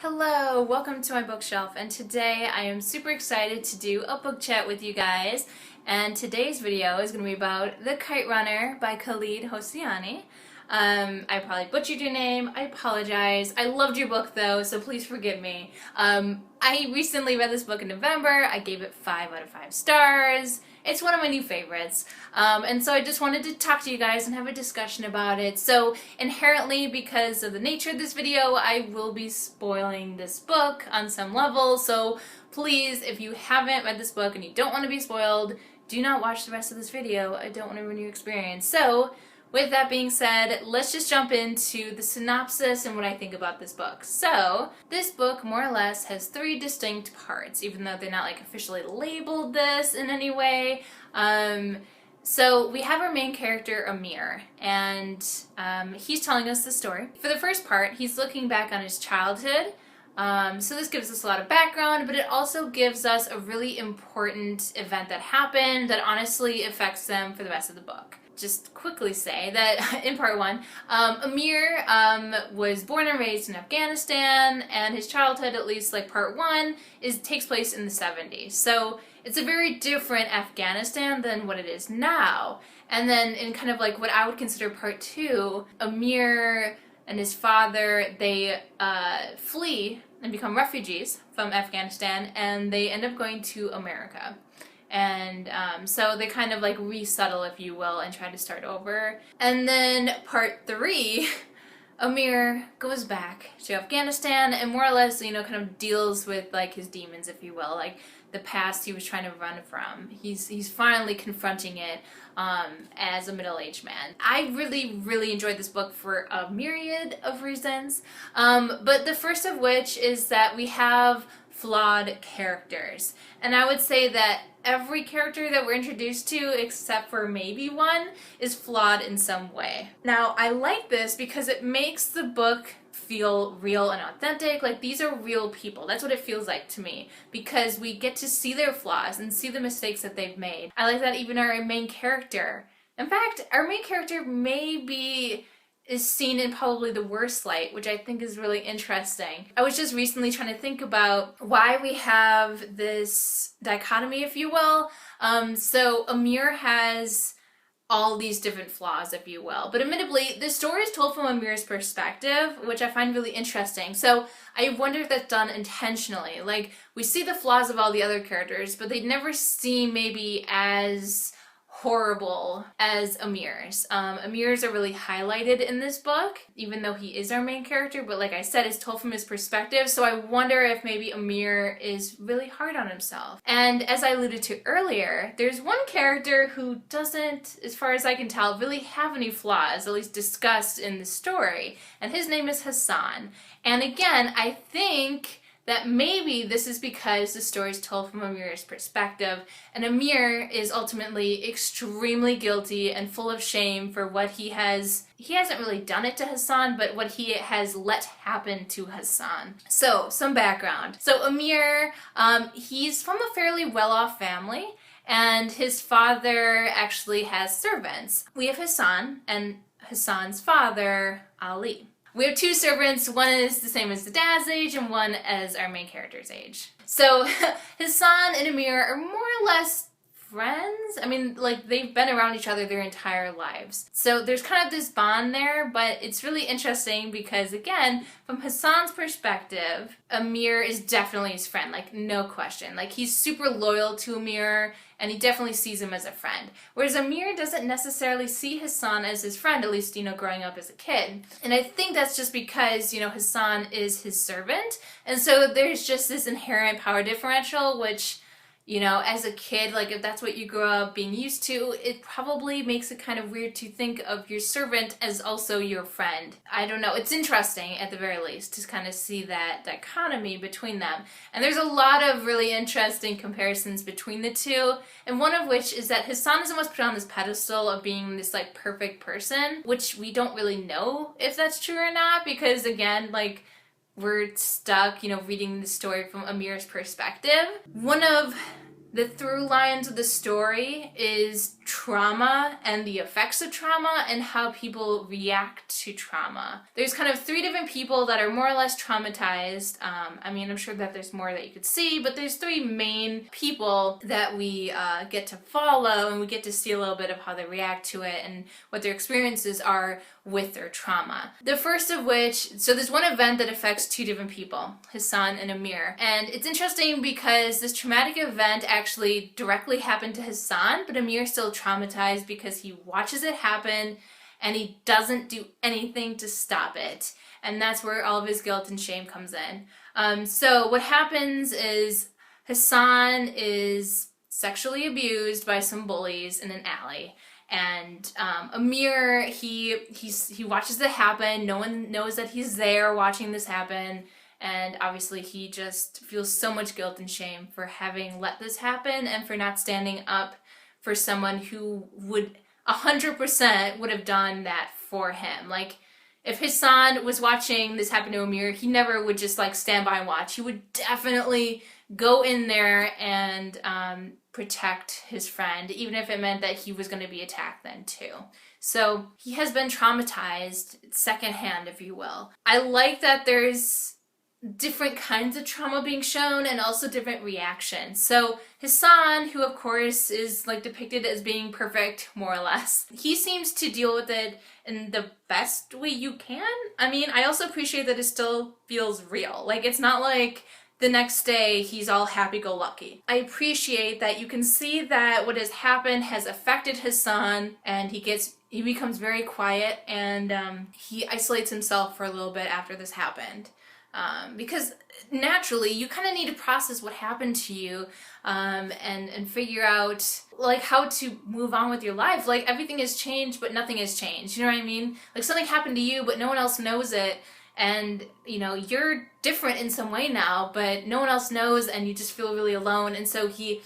Hello, welcome to my bookshelf, and today I am super excited to do a book chat with you guys. And today's video is going to be about The Kite Runner by Khaled Hosseini. I probably butchered your name, I apologize. I loved your book though, so please forgive me. I recently read this book in November. I gave it 5 out of 5 stars. It's one of my new favorites. And so I just wanted to talk to you guys and have a discussion about it. So inherently, because of the nature of this video, I will be spoiling this book on some level. So please, if you haven't read this book and you don't want to be spoiled, do not watch the rest of this video. I don't want to ruin your experience. So with that being said, let's just jump into the synopsis and what I think about this book. So, this book more or less has 3 distinct parts, even though they're not like officially labeled this in any way. So we have our main character, Amir, and he's telling us the story. For the first part, he's looking back on his childhood. So this gives us a lot of background, but it also gives us a really important event that happened that honestly affects them for the rest of the book. Just quickly say that in part 1, Amir was born and raised in Afghanistan, and his childhood, at least like part 1, takes place in the 70s. So it's a very different Afghanistan than what it is now. And then in kind of like what I would consider part 2, Amir and his father, they flee and become refugees from Afghanistan, and they end up going to America. And so they kind of like resettle, if you will, and try to start over. And then part 3, Amir goes back to Afghanistan and more or less, kind of deals with like his demons, if you will, like the past he was trying to run from. He's finally confronting it as a middle-aged man. I really enjoyed this book for a myriad of reasons, but the first of which is that we have flawed characters. And I would say that every character that we're introduced to, except for maybe one, is flawed in some way. Now, I like this because it makes the book feel real and authentic. Like, these are real people. That's what it feels like to me, because we get to see their flaws and see the mistakes that they've made. I like that even our main character, in fact, our main character is seen in probably the worst light, which I think is really interesting. I was just recently trying to think about why we have this dichotomy, if you will. So Amir has all these different flaws, if you will. But admittedly, the story is told from Amir's perspective, which I find really interesting. So I wonder if that's done intentionally. Like, we see the flaws of all the other characters, but they never seem maybe as horrible as Amir's. Amir's are really highlighted in this book, even though he is our main character, but like I said, it's told from his perspective, so I wonder if maybe Amir is really hard on himself. And as I alluded to earlier, there's one character who doesn't, as far as I can tell, really have any flaws, at least discussed in the story, and his name is Hassan. And again, I think that maybe this is because the story is told from Amir's perspective, and Amir is ultimately extremely guilty and full of shame for what he hasn't really done it to Hassan, but what he has let happen to Hassan. So, some background. So Amir, he's from a fairly well-off family, and his father actually has servants. We have Hassan, and Hassan's father, Ali. We have 2 servants, one is the same as the dad's age and one as our main character's age. So Hassan and Amir are more or less friends. I mean, like, they've been around each other their entire lives. So there's kind of this bond there, but it's really interesting because, again, from Hassan's perspective, Amir is definitely his friend, like, no question. Like, he's super loyal to Amir, and he definitely sees him as a friend. Whereas Amir doesn't necessarily see Hassan as his friend, at least, growing up as a kid. And I think that's just because, Hassan is his servant, and so there's just this inherent power differential, which, as a kid, like, if that's what you grew up being used to, it probably makes it kind of weird to think of your servant as also your friend. I don't know. It's interesting, at the very least, to kind of see that dichotomy between them. And there's a lot of really interesting comparisons between the two, and one of which is that Hassan is almost put on this pedestal of being this, like, perfect person, which we don't really know if that's true or not, because, again, like, we're stuck, reading the story from Amir's perspective. One of The through lines of the story is trauma and the effects of trauma and how people react to trauma. There's kind of three different people that are more or less traumatized. I mean, I'm sure that there's more that you could see, but there's three main people that we get to follow, and we get to see a little bit of how they react to it and what their experiences are with their trauma. The first of which, so there's one event that affects two different people, Hassan and Amir. And it's interesting because this traumatic event actually directly happened to Hassan, but Amir's still traumatized because he watches it happen and he doesn't do anything to stop it. And that's where all of his guilt and shame comes in. So what happens is Hassan is sexually abused by some bullies in an alley. And Amir, he watches it happen. No one knows that he's there watching this happen. And obviously he just feels so much guilt and shame for having let this happen and for not standing up for someone who would 100% would have done that for him. Like, if Hassan was watching this happen to Amir, he never would just like stand by and watch. He would definitely go in there and protect his friend, even if it meant that he was going to be attacked then too. So he has been traumatized secondhand, if you will. I like that there's different kinds of trauma being shown and also different reactions. So Hassan, who of course is like depicted as being perfect more or less, he seems to deal with it in the best way you can. I mean, I also appreciate that it still feels real. Like, it's not like the next day he's all happy-go-lucky. I appreciate that you can see that what has happened has affected Hassan, and he becomes very quiet, and he isolates himself for a little bit after this happened. Because naturally you kind of need to process what happened to you and figure out like how to move on with your life. Like, everything has changed but nothing has changed, you know what I mean? Like, something happened to you but no one else knows it, and you know, you're different in some way now but no one else knows, and you just feel really alone. And so he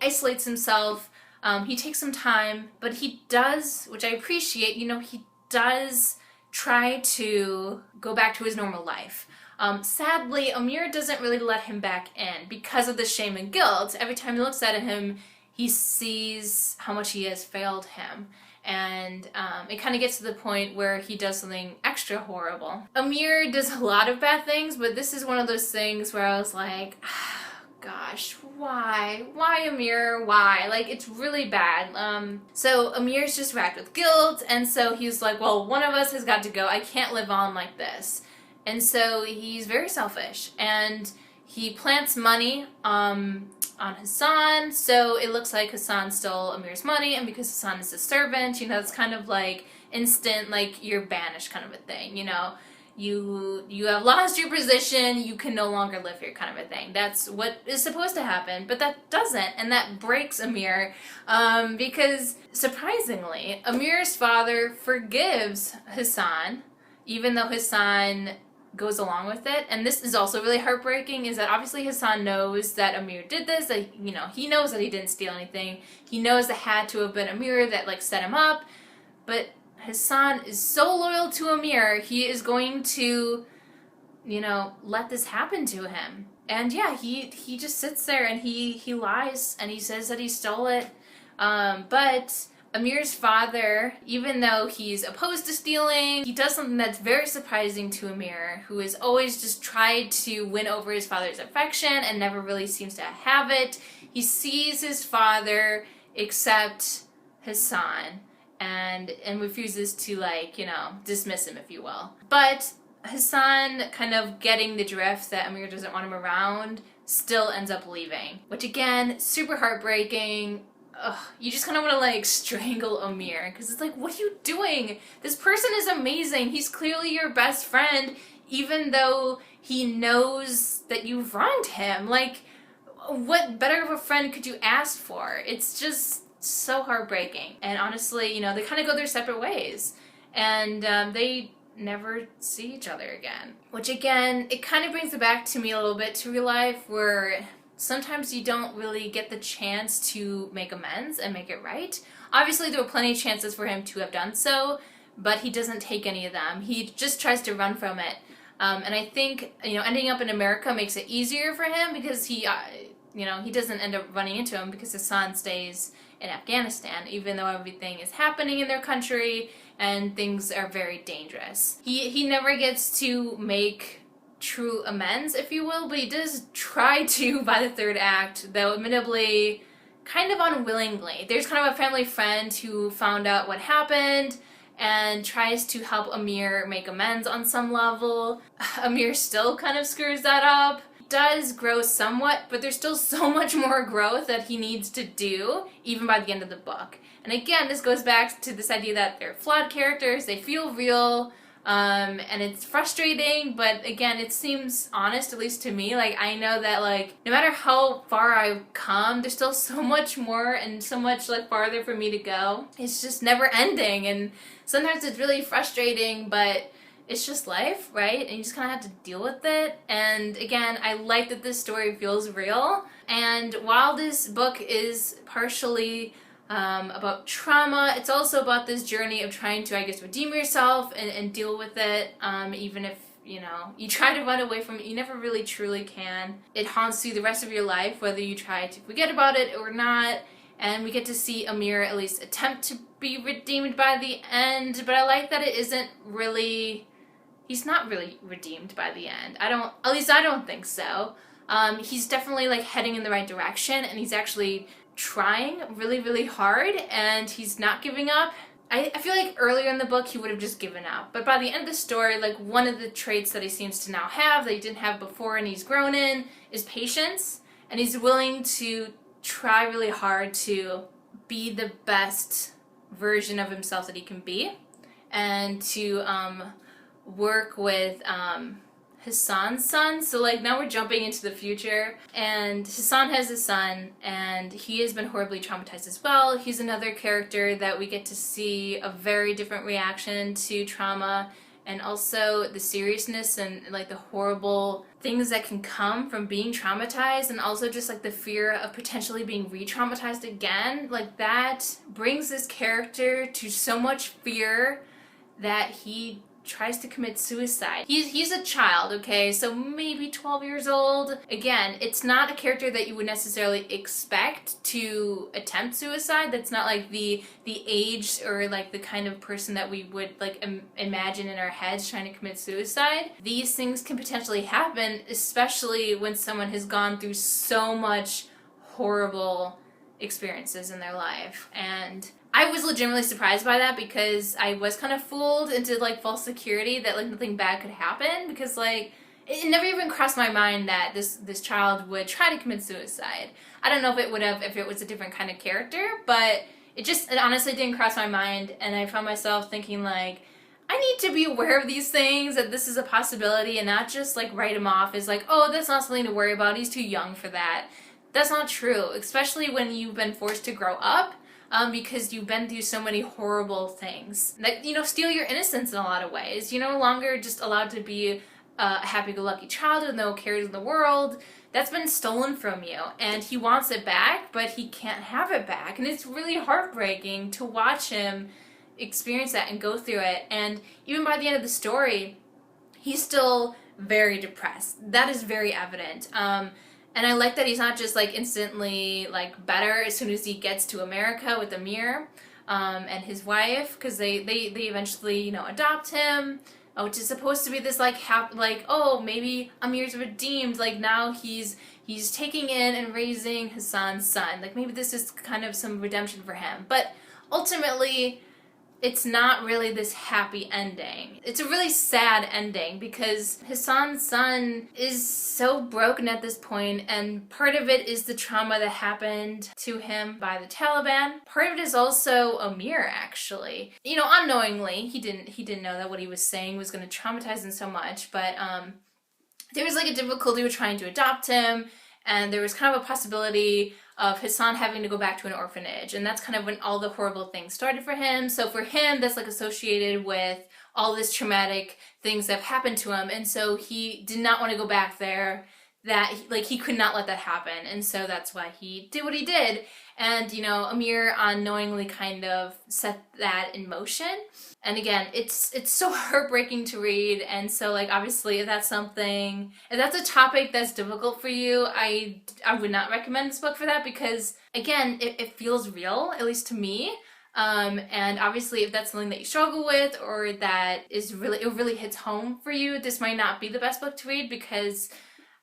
isolates himself. He takes some time, but he does, which I appreciate, you know, he does try to go back to his normal life. Sadly, Amir doesn't really let him back in because of the shame and guilt. Every time he looks at him, he sees how much he has failed him. And it kind of gets to the point where he does something extra horrible. Amir does a lot of bad things, but this is one of those things where I was like, gosh, why? Why, Amir? Why? Like, it's really bad. So Amir's just racked with guilt, and so he's like, well, one of us has got to go. I can't live on like this. And so he's very selfish, and he plants money on Hassan, so it looks like Hassan stole Amir's money, and because Hassan is a servant, you know, it's kind of like instant, like, you're banished kind of a thing, you know? You have lost your position, you can no longer live here kind of a thing. That's what is supposed to happen, but that doesn't, and that breaks Amir, because surprisingly, Amir's father forgives Hassan, even though Hassan goes along with it. And this is also really heartbreaking, is that obviously Hassan knows that Amir did this, that, you know, he knows that he didn't steal anything. He knows it had to have been Amir that like set him up, but Hassan is so loyal to Amir, he is going to, you know, let this happen to him. And yeah, he just sits there and he lies and he says that he stole it. But Amir's father, even though he's opposed to stealing, he does something that's very surprising to Amir, who has always just tried to win over his father's affection and never really seems to have it. He sees his father accept Hassan and refuses to, like, you know, dismiss him, if you will. But Hassan, kind of getting the drift that Amir doesn't want him around, still ends up leaving. Which, again, super heartbreaking. Ugh, you just kind of want to like strangle Amir, because it's like, what are you doing? This person is amazing. He's clearly your best friend, even though he knows that you've wronged him. Like, what better of a friend could you ask for? It's just so heartbreaking. And honestly, you know, they kind of go their separate ways, and they never see each other again. Which, again, it kind of brings it back to me a little bit to real life, where sometimes you don't really get the chance to make amends and make it right. Obviously, there were plenty of chances for him to have done so, but he doesn't take any of them. He just tries to run from it. And I think, you know, ending up in America makes it easier for him, because he you know, he doesn't end up running into him because Hassan stays in Afghanistan, even though everything is happening in their country and things are very dangerous. He never gets to make true amends, if you will, but he does try to by the third act, though admittedly kind of unwillingly. There's kind of a family friend who found out what happened and tries to help Amir make amends on some level. Amir still kind of screws that up. Does grow somewhat, but there's still so much more growth that he needs to do, even by the end of the book. And again, this goes back to this idea that they're flawed characters, they feel real, and it's frustrating, but again, it seems honest, at least to me. Like, I know that, like, no matter how far I've come, there's still so much more and so much, like, farther for me to go. It's just never ending, and sometimes it's really frustrating, but it's just life, right? And you just kind of have to deal with it. And again, I like that this story feels real. And while this book is partially about trauma, it's also about this journey of trying to, I guess, redeem yourself and deal with it, even if, you know, you try to run away from it, you never really truly can. It haunts you the rest of your life, whether you try to forget about it or not. And we get to see Amir at least attempt to be redeemed by the end, but I like that it isn't really, he's not really redeemed by the end. At least I don't think so. He's definitely, like, heading in the right direction, and he's actually trying really, really hard, and he's not giving up. I feel like earlier in the book he would have just given up, but by the end of the story, like, one of the traits that he seems to now have that he didn't have before and he's grown in is patience, and he's willing to try really hard to be the best version of himself that he can be, and to work with Hassan's son. So, like, now we're jumping into the future, and Hassan has a son, and he has been horribly traumatized as well. He's another character that we get to see a very different reaction to trauma, and also the seriousness and, like, the horrible things that can come from being traumatized, and also just, like, the fear of potentially being re-traumatized again. Like, that brings this character to so much fear that he tries to commit suicide. He's a child, okay, so maybe 12 years old. Again, it's not a character that you would necessarily expect to attempt suicide. That's not, like, the age or, like, the kind of person that we would, like, imagine in our heads trying to commit suicide. These things can potentially happen, especially when someone has gone through so much horrible experiences in their life. And I was legitimately surprised by that, because I was kind of fooled into, like, false security that, like, nothing bad could happen, because, like, it never even crossed my mind that this child would try to commit suicide. I don't know if it would have if it was a different kind of character, but it honestly didn't cross my mind, and I found myself thinking, like, I need to be aware of these things, that this is a possibility, and not just, like, write him off as, like, oh, that's not something to worry about, he's too young for that. That's not true, especially when you've been forced to grow up. Because you've been through so many horrible things that, you know, steal your innocence in a lot of ways. You're no longer just allowed to be a happy-go-lucky child with no cares in the world. That's been stolen from you, and he wants it back, but he can't have it back. And it's really heartbreaking to watch him experience that and go through it. And even by the end of the story, he's still very depressed. That is very evident. And I like that he's not just, like, instantly, like, better as soon as he gets to America with Amir and his wife, because they eventually, you know, adopt him, which is supposed to be this, like, oh, maybe Amir's redeemed, like, now he's taking in and raising Hassan's son, like, maybe this is kind of some redemption for him. But ultimately, it's not really this happy ending. It's a really sad ending, because Hassan's son is so broken at this point, and part of it is the trauma that happened to him by the Taliban. Part of it is also Amir, actually. You know, unknowingly, he didn't know that what he was saying was going to traumatize him so much, but there was, like, a difficulty with trying to adopt him, and there was kind of a possibility of Hassan having to go back to an orphanage, and that's kind of when all the horrible things started for him. So for him, that's, like, associated with all this traumatic things that have happened to him, and so he did not want to go back there that he could not let that happen, and so that's why he did what he did. And Amir unknowingly kind of set that in motion. And again, it's so heartbreaking to read. And so obviously if that's a topic that's difficult for you, I would not recommend this book for that, because again, it feels real, at least to me. And obviously if that's something that you struggle with, or that it really hits home for you, this might not be the best book to read, because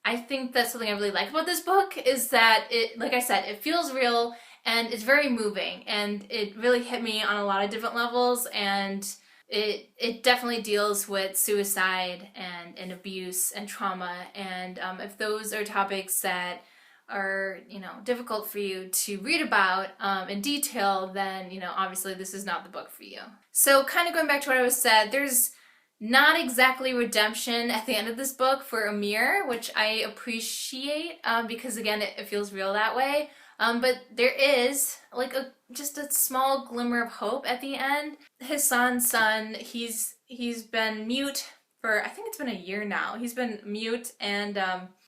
I think that's something I really like about this book, is that it, like I said, it feels real and it's very moving, and it really hit me on a lot of different levels, and it definitely deals with suicide and abuse and trauma. And if those are topics that are difficult for you to read about in detail, then obviously this is not the book for you. So kind of going back to what I was said, there's not exactly redemption at the end of this book for Amir, which I appreciate, because again, it feels real that way. But there is just a small glimmer of hope at the end. Hassan's son, he's been mute for, I think it's been a year now. He's been mute, and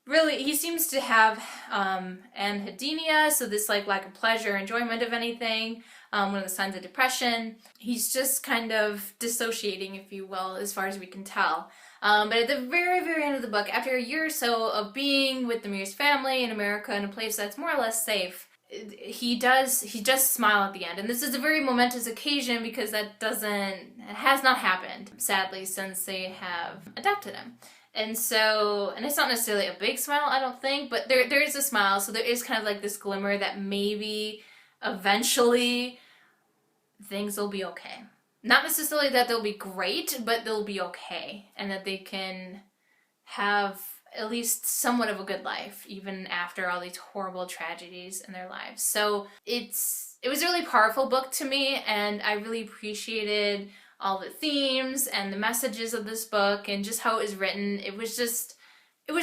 really he seems to have anhedonia, so this lack of pleasure, enjoyment of anything. One of the signs of depression. He's just kind of dissociating, if you will, as far as we can tell. But at the very, very end of the book, after a year or so of being with Amir's family in America in a place that's more or less safe, he does smile at the end. And this is a very momentous occasion, because it has not happened, sadly, since they have adopted him. And it's not necessarily a big smile, I don't think, but there is a smile, so there is kind of this glimmer that maybe eventually things will be okay. Not necessarily that they'll be great, but they'll be okay, and that they can have at least somewhat of a good life even after all these horrible tragedies in their lives. So it was a really powerful book to me, and I really appreciated all the themes and the messages of this book and just how it was written. It was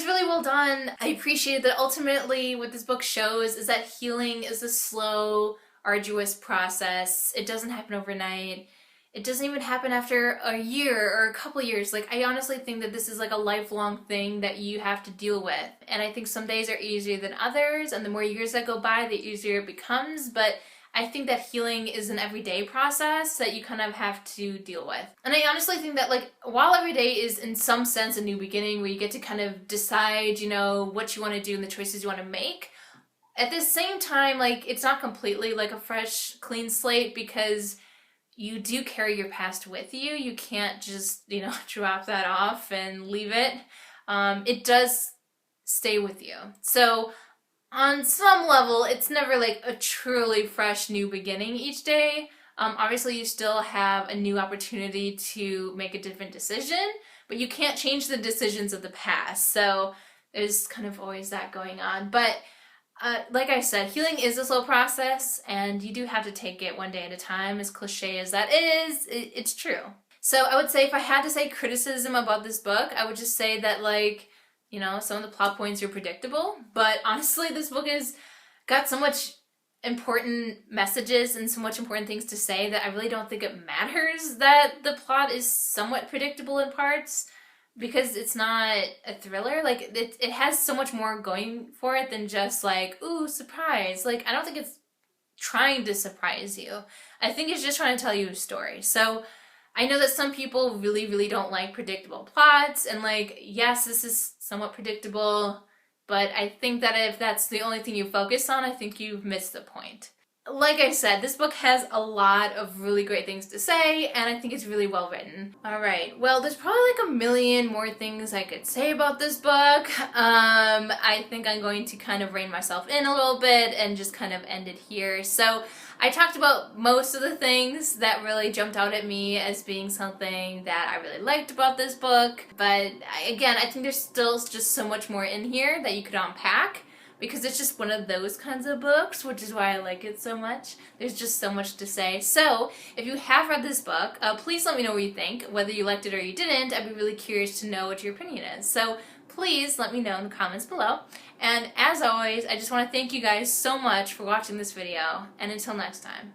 really well done. I appreciated that ultimately what this book shows is that healing is a slow, arduous process. It doesn't happen overnight. It doesn't even happen after a year or a couple years. I honestly think that this is a lifelong thing that you have to deal with. And I think some days are easier than others, and the more years that go by, the easier it becomes. But I think that healing is an everyday process that you kind of have to deal with. And I honestly think that while every day is in some sense a new beginning, where you get to kind of decide, what you want to do and the choices you want to make, at the same time, it's not completely a fresh, clean slate, because you do carry your past with you. You can't just, drop that off and leave it. It does stay with you. So on some level, it's never a truly fresh new beginning each day. Obviously, you still have a new opportunity to make a different decision, but you can't change the decisions of the past. So there's kind of always that going on. But like I said, healing is a slow process, and you do have to take it one day at a time. As cliche as that is, it's true. So I would say, if I had to say criticism about this book, I would just say that some of the plot points are predictable, but honestly, this book has got so much important messages and so much important things to say that I really don't think it matters that the plot is somewhat predictable in parts, because it's not a thriller. It has so much more going for it than just ooh, surprise. I don't think it's trying to surprise you. I think it's just trying to tell you a story. So I know that some people really, really don't like predictable plots, and yes, this is somewhat predictable, but I think that if that's the only thing you focus on, I think you've missed the point. Like I said, this book has a lot of really great things to say, and I think it's really well written. Alright, well, there's probably a million more things I could say about this book. I think I'm going to kind of rein myself in a little bit and just kind of end it here. So I talked about most of the things that really jumped out at me as being something that I really liked about this book, but again, I think there's still just so much more in here that you could unpack, because it's just one of those kinds of books, which is why I like it so much. There's just so much to say. So if you have read this book, please let me know what you think, whether you liked it or you didn't. I'd be really curious to know what your opinion is. So please let me know in the comments below. And as always, I just want to thank you guys so much for watching this video, and until next time.